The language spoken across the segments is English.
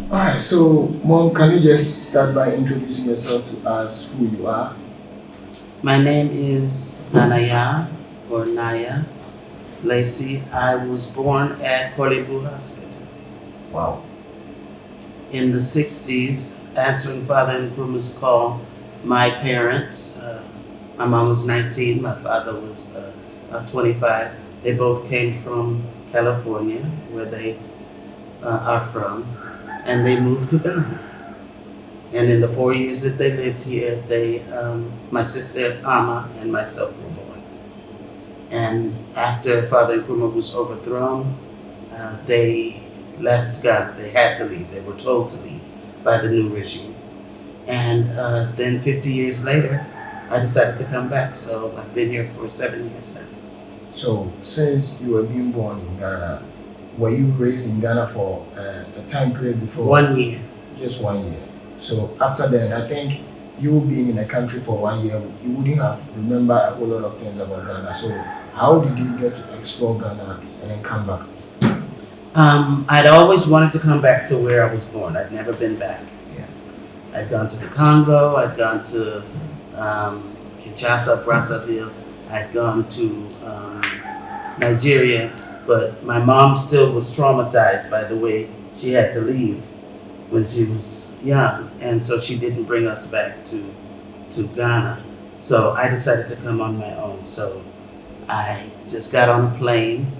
Alright, so Mom, can you just start by introducing yourself to us, who you are? My name is Nanaya or Naya Lacey. I was born at Korlebu Hospital Wow. in the 60s, answering Father Nkrumah's call. My parents, my mom was 19, my father was 25. They both came from California, where they are from, and they moved to Ghana. And in the 4 years that they lived here, my sister Ama and myself were born. And after Father Nkrumah was overthrown, they left Ghana. They had to leave. They were told to leave by the new regime. And then 50 years later, I decided to come back. So I've been here for 7 years now. So, since you were being born in Ghana, were you raised in Ghana for a time period before? 1 year. Just 1 year. So, after that, I think you being in a country for 1 year, you wouldn't have remembered a whole lot of things about Ghana. So, how did you get to explore Ghana and then come back? I'd always wanted to come back to where I was born. I'd never been back. Yeah. I'd gone to the Congo. I'd gone to Kinshasa, Brazzaville. I'd gone to Nigeria, but my mom still was traumatized by the way she had to leave when she was young, and so she didn't bring us back to Ghana. So I decided to come on my own. So I just got on a plane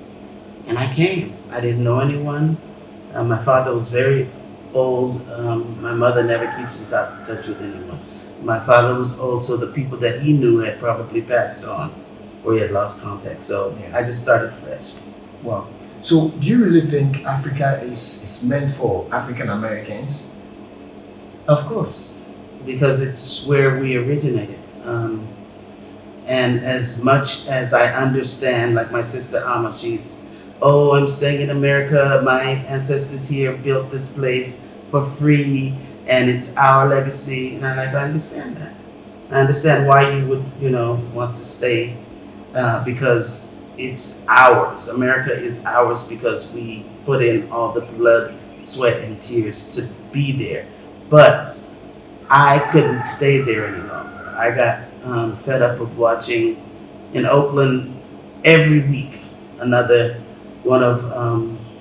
and I came. I didn't know anyone. My father was very old. My mother never keeps in touch with anyone. My father was old, so the people that he knew had probably passed on or he had lost contact. So Yeah. I just started fresh. Wow. So, do you really think Africa is meant for African Americans? Of course, because it's where we originated. And as much as I understand, like my sister Ama, I'm staying in America. My ancestors here built this place for free, and it's our legacy. And I understand that. I understand why you would, want to stay because it's ours. America is ours because we put in all the blood, sweat, and tears to be there. But I couldn't stay there any longer. I got fed up of watching in Oakland every week another one of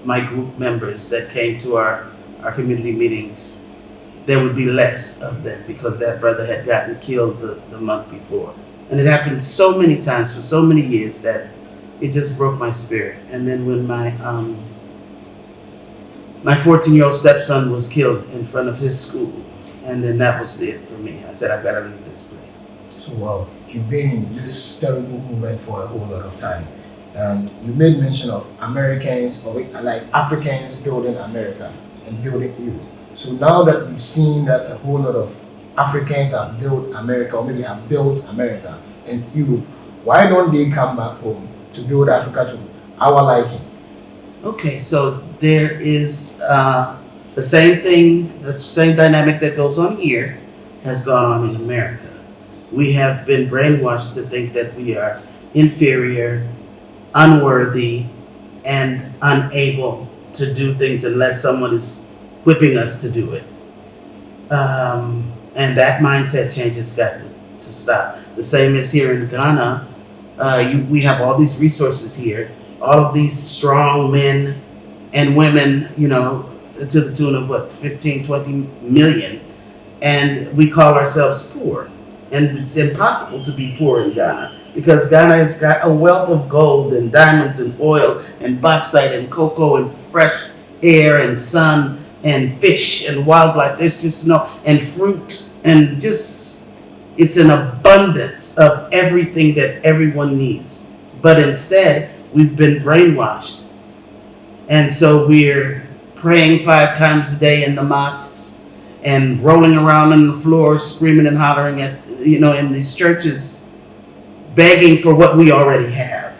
my group members that came to our community meetings. There would be less of them because that brother had gotten killed the month before. And it happened so many times for so many years that it just broke my spirit. And then when my 14-year-old stepson was killed in front of his school, and then that was it for me. I said, I've got to leave this place. So, wow, you've been in this terrible movement for a whole lot of time. And you made mention of Americans or like Africans building America and building you. So now that you've seen that a whole lot of Africans have built America or maybe have built America and Europe, why don't they come back home to build Africa to our liking? Okay, so there is the same thing, the same dynamic that goes on here has gone on in America. We have been brainwashed to think that we are inferior, unworthy, and unable to do things unless someone is whipping us to do it. And that mindset change has got to stop. The same as here in Ghana. We have all these resources here, all of these strong men and women, to the tune of 15, 20 million. And we call ourselves poor. And it's impossible to be poor in Ghana because Ghana has got a wealth of gold and diamonds and oil and bauxite and cocoa and fresh air and sun and fish and wildlife. There's just and fruit and just, it's an abundance of everything that everyone needs. But instead, we've been brainwashed. And so we're praying 5 times a day in the mosques and rolling around on the floor, screaming and hollering at, in these churches, begging for what we already have.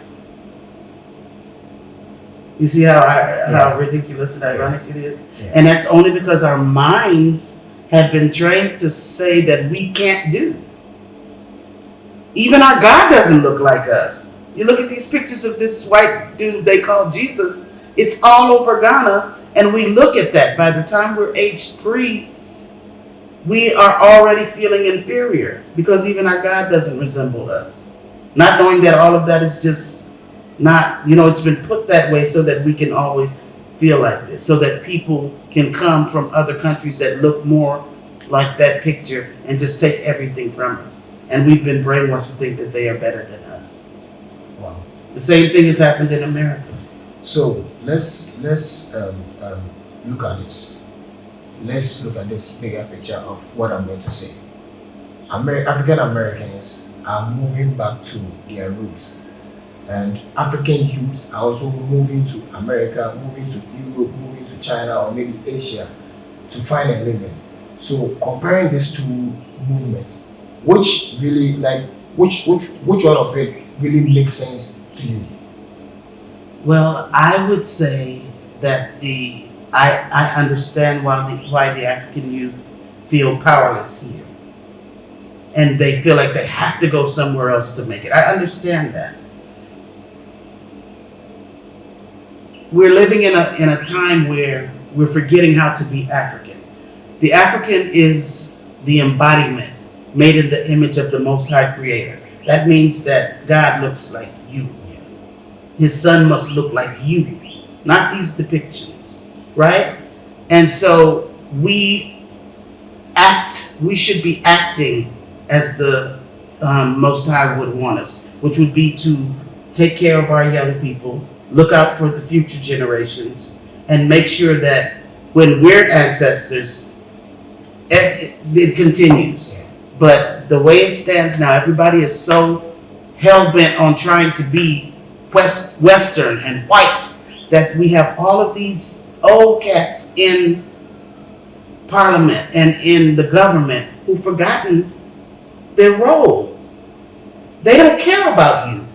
You see how ridiculous and ironic it is? Yeah. And that's only because our minds have been trained to say that we can't do. Even our God doesn't look like us. You look at these pictures of this white dude they call Jesus, it's all over Ghana, And we look at that. By the time we're age 3, we are already feeling inferior because even our God doesn't resemble us. Not knowing that all of that is just not, it's been put that way so that we can always feel like this, so that people can come from other countries that look more like that picture and just take everything from us. And we've been brainwashed to think that they are better than us. Wow. The same thing has happened in America. So let's look at this. Let's look at this bigger picture of what I'm going to say. African Americans are moving back to their roots, and African youths are also moving to America, moving to Europe, moving to China, or maybe Asia to find a living. So comparing these two movements, which really which one of it really makes sense to you? Well, I would say that I understand why the African youth feel powerless here, and they feel like they have to go somewhere else to make it. I understand that. We're living in a time where we're forgetting how to be African. The African is the embodiment, made in the image of the Most High Creator. That means that God looks like you. His son must look like you, not these depictions, right? And so we should be acting as the Most High would want us, which would be to take care of our young people, look out for the future generations, and make sure that when we're ancestors, it continues. But the way it stands now, everybody is so hell-bent on trying to be Western and white that we have all of these old cats in parliament and in the government who've forgotten their role. They don't care about you.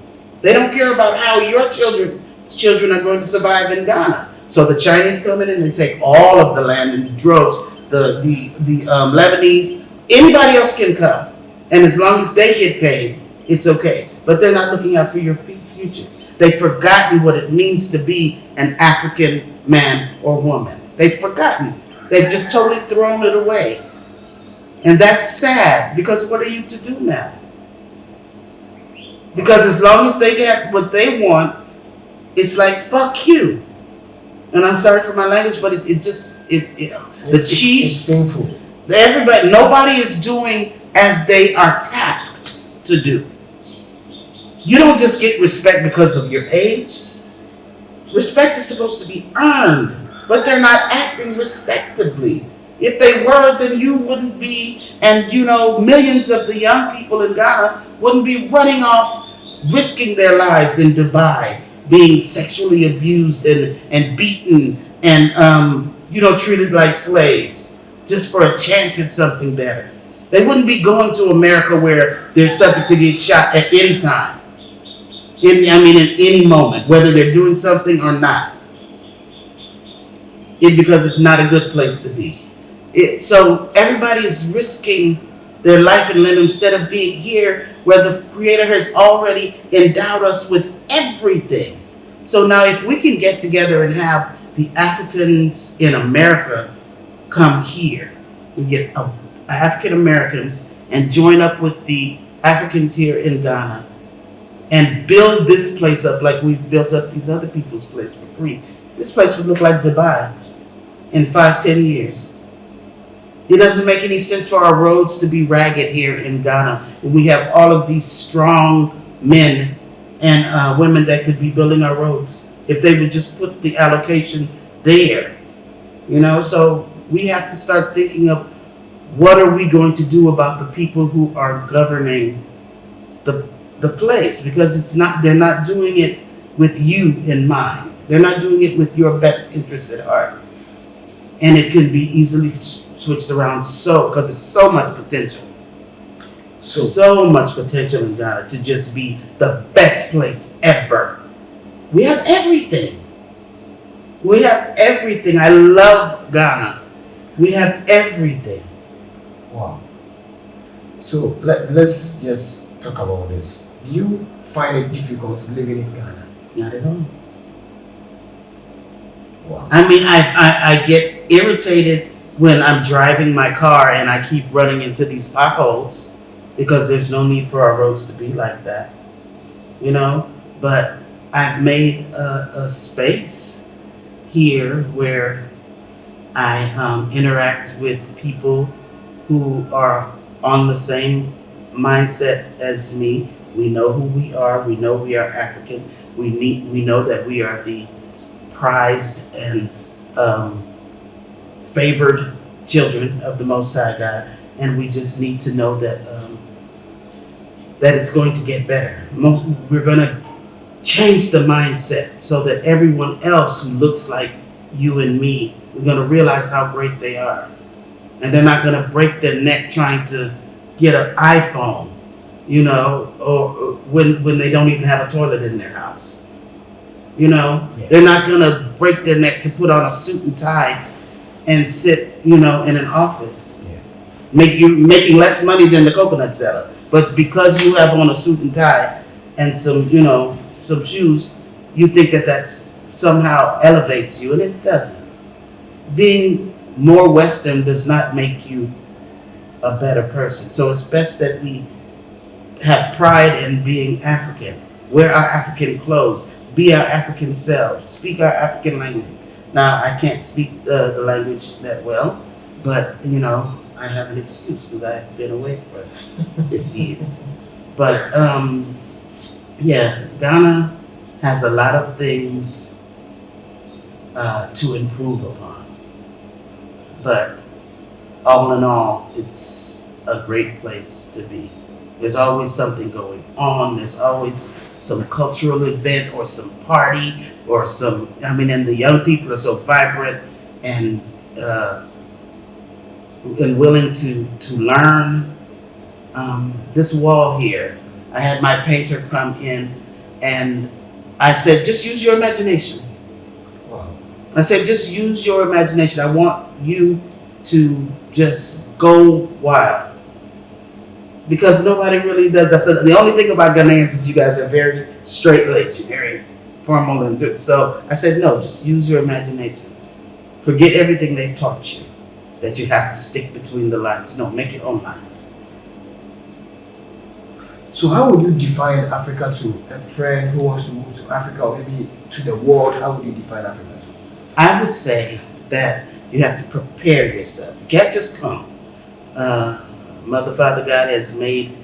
They don't care about how your children are going to survive in Ghana. So the Chinese come in and they take all of the land in droves. The Lebanese, anybody else can come, and as long as they get paid, it's okay. But they're not looking out for your future. They've forgotten what it means to be an African man or woman. They've forgotten. They've just totally thrown it away. And that's sad, because what are you to do now? Because as long as they get what they want, it's like, fuck you. And I'm sorry for my language, but the chiefs, it's painful. Everybody, nobody is doing as they are tasked to do. You don't just get respect because of your age. Respect is supposed to be earned, but they're not acting respectably. If they were, then you wouldn't be, and millions of the young people in Ghana wouldn't be running off, risking their lives in Dubai, being sexually abused and beaten and treated like slaves just for a chance at something better. They wouldn't be going to America where they're subject to get shot at any time. In any moment, whether they're doing something or not. Because it's not a good place to be. So everybody is risking their life and limb instead of being here where the Creator has already endowed us with everything. So now if we can get together and have the Africans in America come here, we get African Americans and join up with the Africans here in Ghana and build this place up like we've built up these other people's place for free. This place would look like Dubai in 5-10 years. It doesn't make any sense for our roads to be ragged here in Ghana when we have all of these strong men and women that could be building our roads if they would just put the allocation there. So we have to start thinking of what are we going to do about the people who are governing the place, because they're not doing it with you in mind. They're not doing it with your best interest at heart. And it can be easily switched around because it's so much potential. So much potential in Ghana to just be the best place ever. We have everything. I love Ghana. We have everything. Wow. So let's just talk about this. Do you find it difficult living in Ghana? Not at all. Wow. I mean, I get irritated when I'm driving my car and I keep running into these potholes because there's no need for our roads to be like that, you know. But I've made a space here where I interact with people who are on the same mindset as me. We know who we are. We know we are African. We know that we are the prized and favored children of the Most High God, and we just need to know that that it's going to get better. We're going to change the mindset so that everyone else who looks like you and me is going to realize how great they are, and they're not going to break their neck trying to get an iPhone, you know, or when they don't even have a toilet in their house. You know, they're not gonna break their neck to put on a suit and tie and sit, you know, in an office, making less money than the coconut seller. But because you have on a suit and tie and some, you know, some shoes, you think that that's somehow elevates you, and it doesn't. Being more Western does not make you a better person. So it's best that we have pride in being African, wear our African clothes, be our African selves, speak our African language. Now, I can't speak the language that well, but, you know, I have an excuse because I've been away for 50 years. But, yeah, Ghana has a lot of things to improve upon. But all in all, it's a great place to be. There's always something going on. There's always some cultural event or some party or some, I mean, and the young people are so vibrant and willing to learn. This wall here, I had my painter come in and I said, just use your imagination. Wow. I said, just use your imagination. I want you to just go wild. Because nobody really does. I said, the only thing about Ghanaians is you guys are very straight-laced. You're very formal and good. So I said, no, just use your imagination. Forget everything they've taught you, that you have to stick between the lines. No, make your own lines. So how would you define Africa to a friend who wants to move to Africa, or maybe to the world? How would you define Africa to? I would say that you have to prepare yourself. You can't just come. Mother, Father, God has made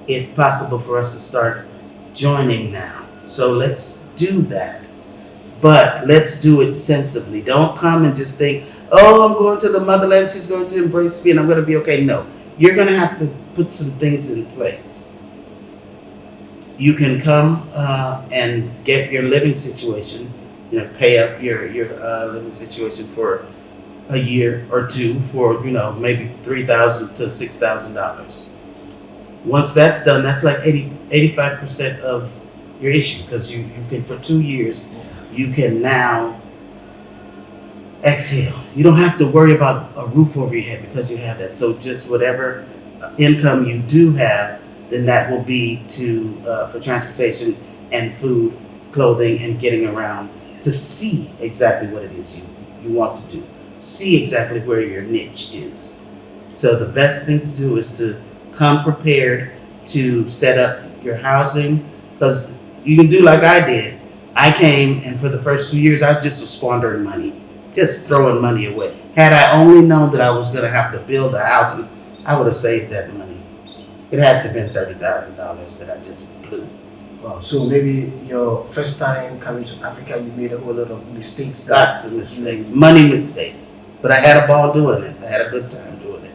it possible for us to start joining now. So let's do that. But let's do it sensibly. Don't come and just think, oh, I'm going to the motherland, she's going to embrace me and I'm going to be okay. No, you're going to have to put some things in place. You can come and get your living situation, you know, pay up your living situation for a year or two for, you know, maybe $3,000 to $6,000. Once that's done, that's like 85% of your issue, because you can, for 2 years, you can now exhale. You don't have to worry about a roof over your head because you have that. So just whatever income you do have, then that will be to for transportation and food, clothing, and getting around to see exactly what it is you want to do. See exactly where your niche is. So the best thing to do is to come prepared to set up your housing, because you can do like I did. I came, and for the first 2 years, I just was squandering money, just throwing money away. Had I only known that I was going to have to build a house, I would have saved that money. It had to have been $30,000 that I just blew. Wow. So maybe your first time coming to Africa, you made a whole lot of mistakes. Lots of mistakes, money mistakes. But I had a ball doing it. I had a good time doing it.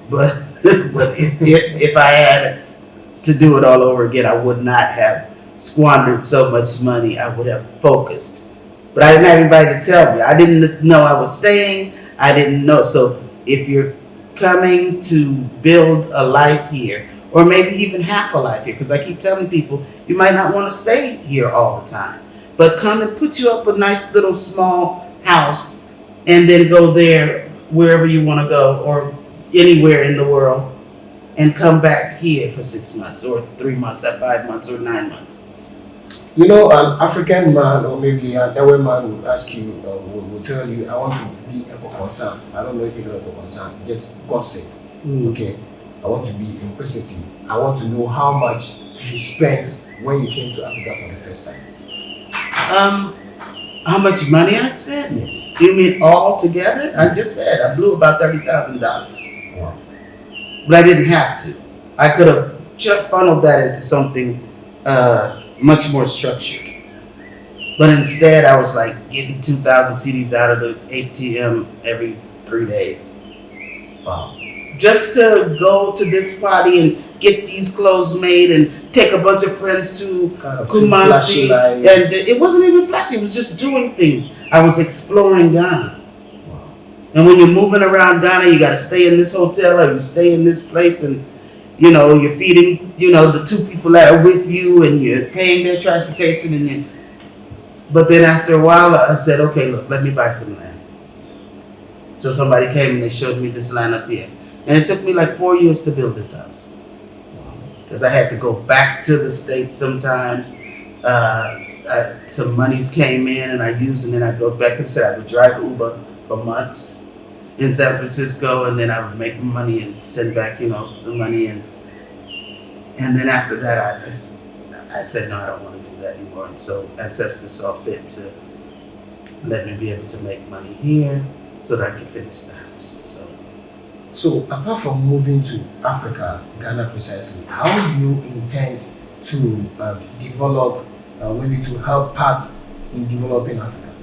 But if I had to do it all over again, I would not have squandered so much money. I would have focused. But I didn't have anybody to tell me. I didn't know I was staying. I didn't know. So if you're coming to build a life here, or maybe even half a life here, because I keep telling people, you might not want to stay here all the time, but come and put you up a nice little small house and then go there wherever you want to go, or anywhere in the world, and come back here for 6 months or 3 months or 5 months or 9 months. You know, an African man or maybe an Ewe man will ask you, will tell you, I want to be a concern. I don't know if you know a concern, just gossip. Okay, I want to be inquisitive. I want to know how much you spent when you came to Africa for the first time. How much money I spent? Yes. You mean all together? I just said I blew about $30,000. Wow. But I didn't have to. I could have funneled that into something much more structured. But instead, I was like getting 2,000 CDs out of the ATM every 3 days. Wow. Just to go to this party and get these clothes made and take a bunch of friends to Kind of Kumasi. flashy And it wasn't even flashy, it was just doing things. I was exploring Ghana. Wow. And when you're moving around Ghana, you got to stay in this hotel or you stay in this place and, you know, you're feeding, you know, the two people that are with you and you're paying their transportation and you. But then after a while, I said, okay, look, let me buy some land. So somebody came and they showed me this land up here. And it took me like 4 years to build this house. Because I had to go back to the States sometimes. Some monies came in and I used, and then I'd go back to the States. I would drive Uber for months in San Francisco, and then I would make money and send back, you know, some money. And then after that, I said, no, I don't want to do that anymore. And so Ancestors saw fit to let me be able to make money here so that I could finish the house. So apart from moving to Africa, Ghana precisely, how do you intend to develop, maybe to help part in developing Africa?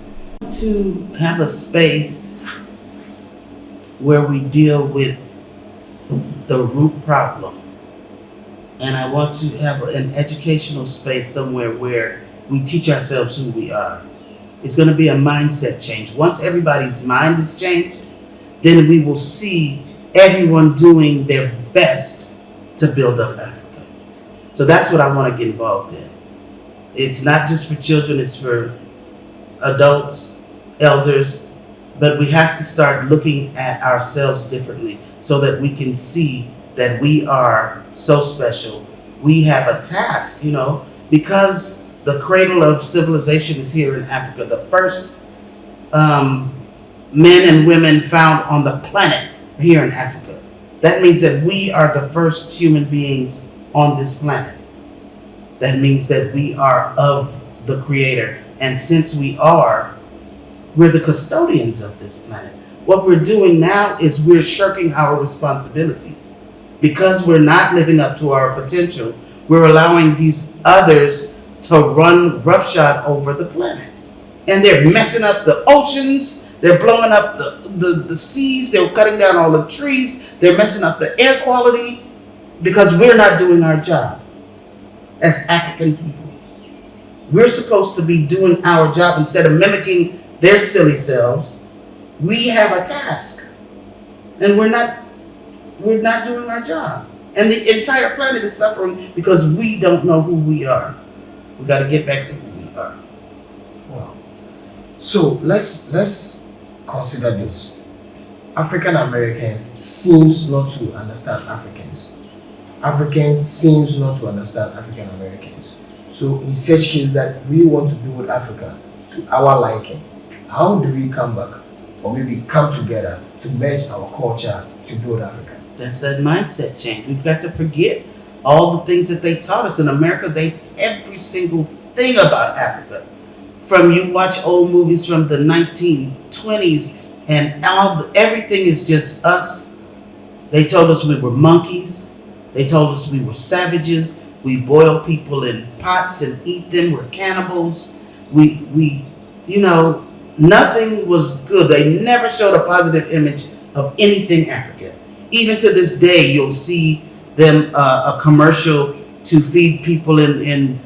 To have a space where we deal with the root problem. And I want to have an educational space somewhere where we teach ourselves who we are. It's going to be a mindset change. Once everybody's mind is changed, then we will see everyone doing their best to build up Africa. So that's what I want to get involved in. It's not just for children, it's for adults, elders, but we have to start looking at ourselves differently so that we can see that we are so special. We have a task, you know, because the cradle of civilization is here in Africa. The first men and women found on the planet here in Africa. That means that we are the first human beings on this planet. That means that we are of the Creator. And since we are, we're the custodians of this planet. What we're doing now is we're shirking our responsibilities. Because we're not living up to our potential, we're allowing these others to run roughshod over the planet. And they're messing up the oceans, they're blowing up the seas, they're cutting down all the trees, they're messing up the air quality because we're not doing our job as African people. We're supposed to be doing our job instead of mimicking their silly selves. We have a task and we're not doing our job. And the entire planet is suffering because we don't know who we are. We got to get back to who we are. Wow. So let's consider this. African Americans seems not to understand Africans. Africans seems not to understand African Americans. So in such case that we want to build Africa to our liking, how do we come back or maybe come together to merge our culture to build Africa? That's that mindset change. We've got to forget all the things that they taught us in America. Every single thing about Africa. From you watch old movies from the 1920s and everything is just us. They told us we were monkeys. They told us we were savages. We boil people in pots and eat them. We're cannibals. We nothing was good. They never showed a positive image of anything African. Even to this day, you'll see them a commercial to feed people in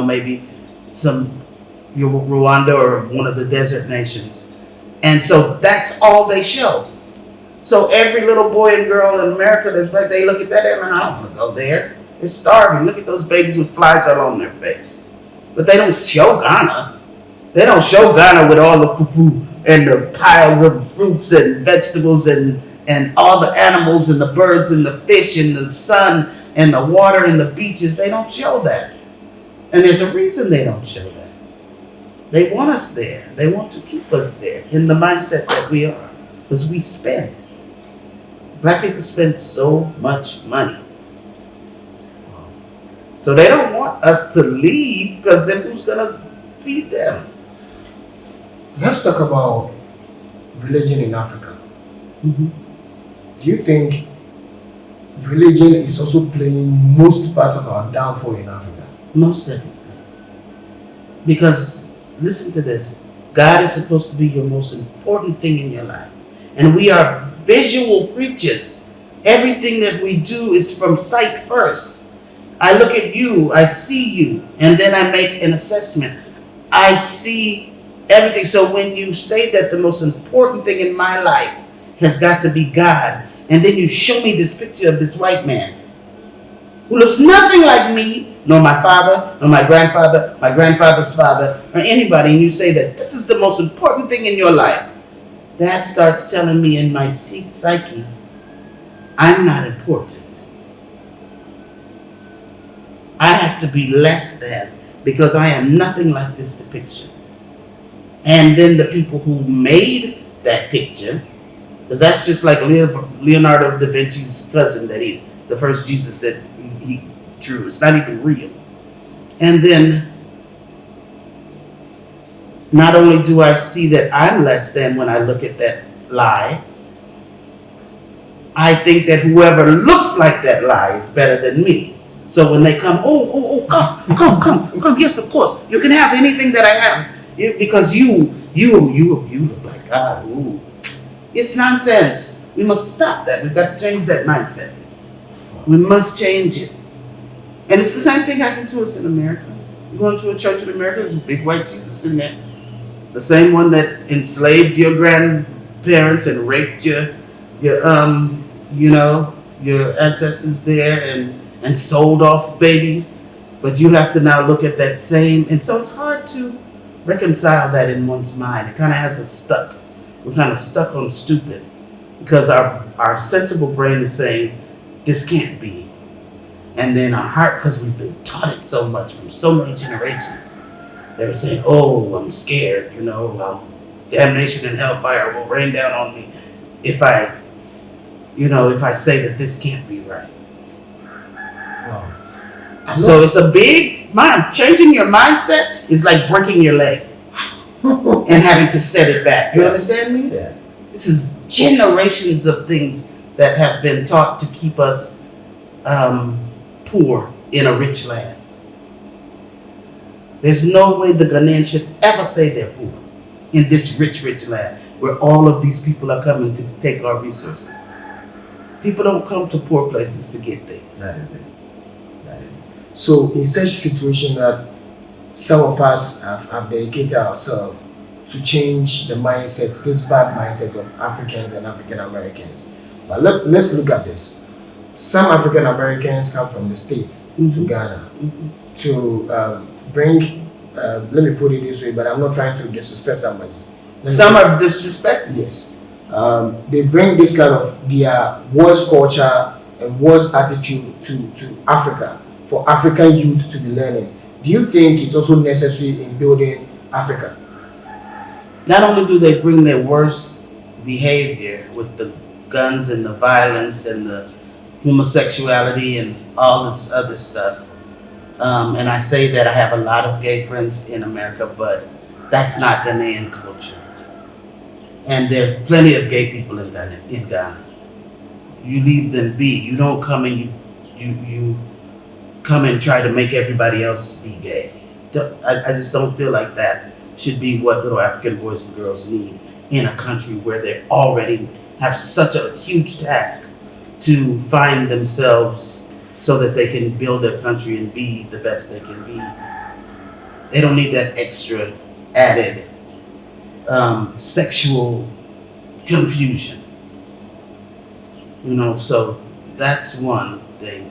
maybe some Rwanda or one of the desert nations. And so that's all they show. So every little boy and girl in America that's black, they look at that and I don't want to go there. They're starving. Look at those babies with flies all on their face. But they don't show Ghana. They don't show Ghana with all the fufu and the piles of fruits and vegetables and all the animals and the birds and the fish and the sun and the water and the beaches. They don't show that. And there's a reason they don't show that. They want us there. They want to keep us there in the mindset that we are. Because we spend. Black people spend so much money. So they don't want us to leave because then who's going to feed them? Let's talk about religion in Africa. Mm-hmm. Do you think religion is also playing most part of our downfall in Africa? Most definitely. Because, listen to this, God is supposed to be your most important thing in your life. And we are visual creatures. Everything that we do is from sight first. I look at you, I see you, and then I make an assessment. I see everything. So when you say that the most important thing in my life has got to be God, and then you show me this picture of this white man who looks nothing like me, nor my father, nor my grandfather's father, or anybody, and you say that this is the most important thing in your life, that starts telling me in my psyche, I'm not important. I have to be less than because I am nothing like this depiction. And then the people who made that picture, because that's just like Leonardo da Vinci's cousin, the first Jesus that he drew. It's not even real. And then not only do I see that I'm less than when I look at that lie, I think that whoever looks like that lie is better than me. So when they come, come, yes, of course, you can have anything that I have, because you look like God. Ooh. It's nonsense. We must stop that. We've got to change that mindset. We must change it. And it's the same thing happened to us in America. You go into a church in America, there's a big white Jesus in there. The same one that enslaved your grandparents and raped your ancestors there and sold off babies. But you have to now look at that same, and so it's hard to reconcile that in one's mind. It kind of has us stuck. We're kind of stuck on stupid because our sensible brain is saying, this can't be. And then our heart, because we've been taught it so much from so many generations, they were saying, oh, I'm scared, damnation and hellfire will rain down on me if I say that this can't be right. Wow. So it's a big mind. Changing your mindset is like breaking your leg and having to set it back. You understand me? Yeah. This is generations of things that have been taught to keep us poor in a rich land. There's no way the Ghanaian should ever say they're poor in this rich land where all of these people are coming to take our resources. People don't come to poor places to get things. That is it. So in such situation that some of us have dedicated ourselves to change the mindsets, this bad mindset of Africans and African Americans. But let's look at this. Some African Americans come from the States to Ghana to bring, let me put it this way, but I'm not trying to disrespect somebody. Some are disrespectful. Yes. They bring this kind of their worst culture and worst attitude to Africa for African youth to be learning. Do you think it's also necessary in building Africa? Not only do they bring their worst behavior with the guns and the violence and the homosexuality and all this other stuff, and I say that I have a lot of gay friends in America, but that's not Ghanaian culture. And there are plenty of gay people in Ghana. You leave them be. You don't come and you come and try to make everybody else be gay. I just don't feel like that should be what little African boys and girls need in a country where they already have such a huge task to find themselves so that they can build their country and be the best they can be. They don't need that extra added sexual confusion. So that's one thing.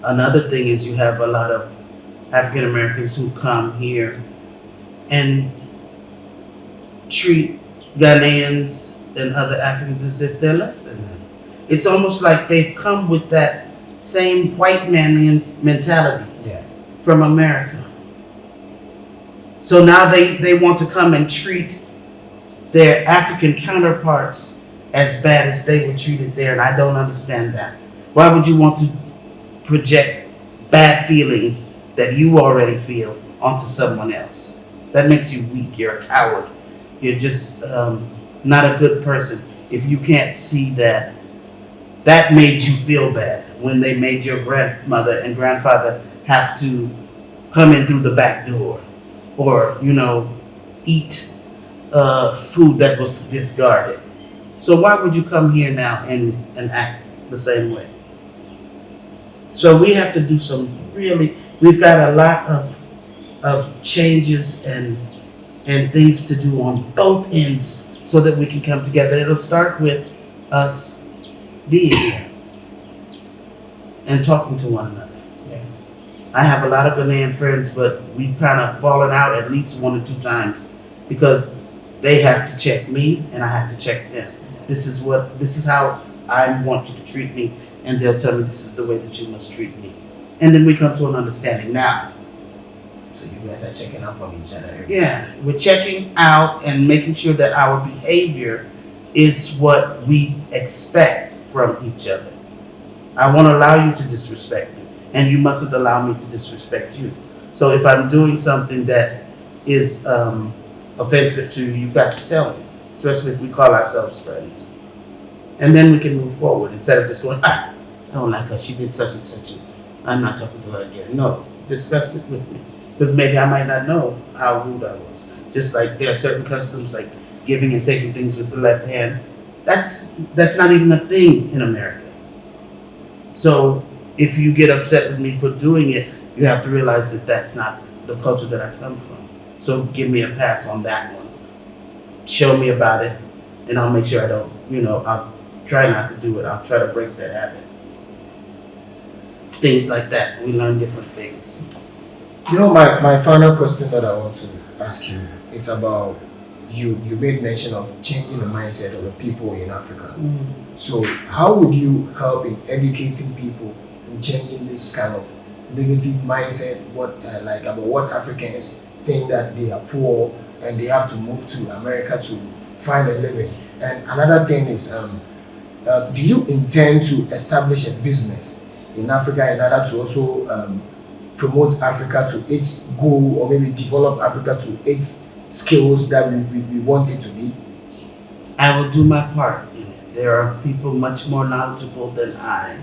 Another thing is you have a lot of African Americans who come here and treat Ghanaians and other Africans as if they're less than them. It's almost like they've come with that same white man mentality. Yeah. from America. So now they want to come and treat their African counterparts as bad as they were treated there, and I don't understand that. Why would you want to project bad feelings that you already feel onto someone else? That makes you weak. You're a coward. You're just not a good person if you can't see that that made you feel bad when they made your grandmother and grandfather have to come in through the back door, or eat food that was discarded. So why would you come here now and act the same way? So we have to do we've got a lot of changes and things to do on both ends so that we can come together. It'll start with us being here and talking to one another. Yeah. I have a lot of Ghanaian friends, but we've kind of fallen out at least 1 or 2 times because they have to check me and I have to check them. This is how I want you to treat me, and they'll tell me this is the way that you must treat me. And then we come to an understanding now. So you guys are checking up on each other. Yeah, we're checking out and making sure that our behavior is what we expect from each other. I won't allow you to disrespect me, and you mustn't allow me to disrespect you. So if I'm doing something that is offensive to you, you've got to tell me, especially if we call ourselves friends. And then we can move forward instead of just going, I don't like her, she did such and such, I'm not talking to her again. No, discuss it with me. Because maybe I might not know how rude I was. Just like there are certain customs like giving and taking things with the left hand. That's not even a thing in America. So if you get upset with me for doing it, you have to realize that that's not the culture that I come from. So give me a pass on that one. Show me about it, and I'll make sure I don't, I'll try not to do it. I'll try to break that habit. Things like that. We learn different things. My final question that I want to ask you, it's about you made mention of changing the mindset of the people in Africa. So how would you help in educating people in changing this kind of negative mindset, about what Africans think that they are poor and they have to move to America to find a living? And another thing is, do you intend to establish a business in Africa in order to also promote Africa to its goal, or maybe develop Africa to its skills that we want it to be? I will do my part in it. There are people much more knowledgeable than I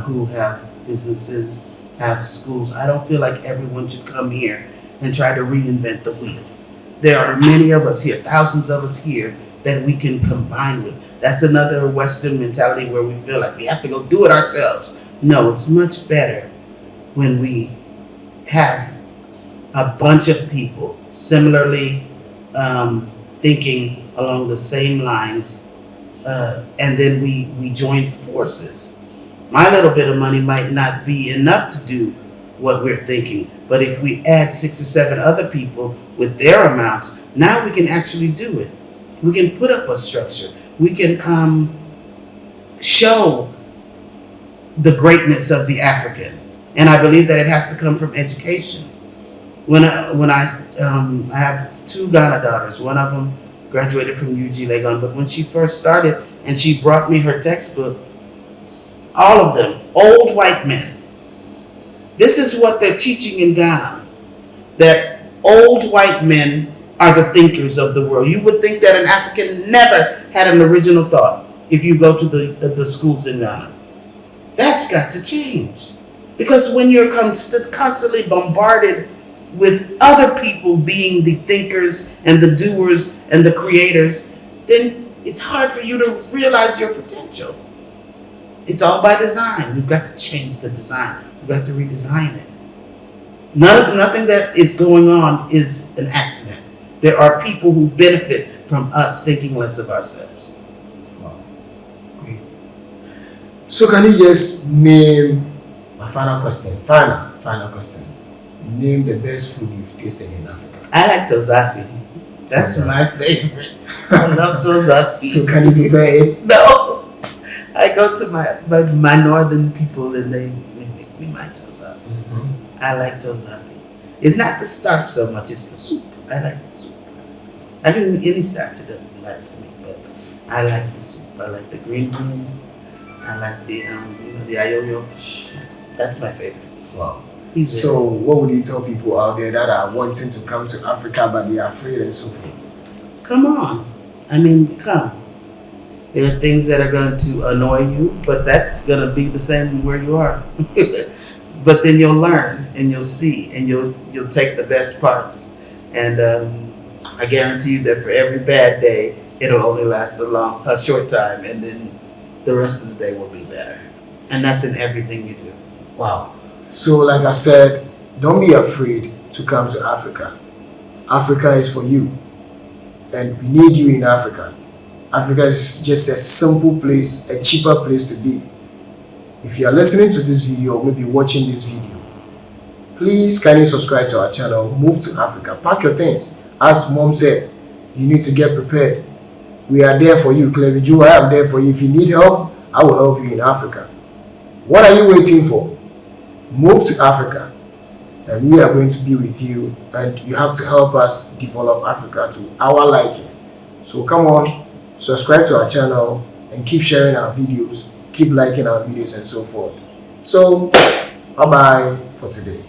who have businesses, have schools. I don't feel like everyone should come here and try to reinvent the wheel. There are many of us here, thousands of us here, that we can combine with. That's another Western mentality where we feel like we have to go do it ourselves. No, it's much better when we have a bunch of people similarly thinking along the same lines, and then we join forces. My little bit of money might not be enough to do what we're thinking, but if we add 6 or 7 other people with their amounts, now we can actually do it. We can put up a structure. We can show the greatness of the African. And I believe that it has to come from education. When I have 2 Ghana daughters. One of them graduated from UG Legon, but when she first started and she brought me her textbook, all of them, old white men. This is what they're teaching in Ghana, that old white men are the thinkers of the world. You would think that an African never had an original thought if you go to the schools in Ghana. That's got to change. Because when you're constantly bombarded with other people being the thinkers and the doers and the creators, then it's hard for you to realize your potential. It's all by design. We've got to change the design. We've got to redesign it. Nothing that is going on is an accident. There are people who benefit from us thinking less of ourselves. Wow. Great. So can you just name my final question? Final question. Name the best food you've tasted in Africa. I like tozafi. That's my favorite. I love tozafi. So can you prepare it? No. I go to my northern people and they make me my tozafi. Mm-hmm. I like tozafi. It's not the starch so much, it's the soup. I like the soup. I can eat any starch, it doesn't matter to me, but I like the soup. I like the green bean. I like the the ayoyo. That's my favorite. Wow. Easy. So, what would you tell people out there that are wanting to come to Africa but they are afraid and so forth? Come on. I mean, come. There are things that are going to annoy you, but that's going to be the same where you are. But then you'll learn and you'll see and you'll take the best parts. And I guarantee you that for every bad day, it'll only last a short time, and then the rest of the day will be better. And that's in everything you do. Wow. So, like I said, don't be afraid to come to Africa. Africa is for you. And we need you in Africa. Africa is just a simple place, a cheaper place to be. If you are listening to this video or maybe watching this video, please kindly subscribe to our channel, move to Africa, pack your things. As mom said, you need to get prepared. We are there for you, Aklevi Joe. I am there for you. If you need help, I will help you in Africa. What are you waiting for? Move to Africa, and we are going to be with you, and you have to help us develop Africa to our liking. So come on, subscribe to our channel and keep sharing our videos, keep liking our videos and so forth. So bye bye for today.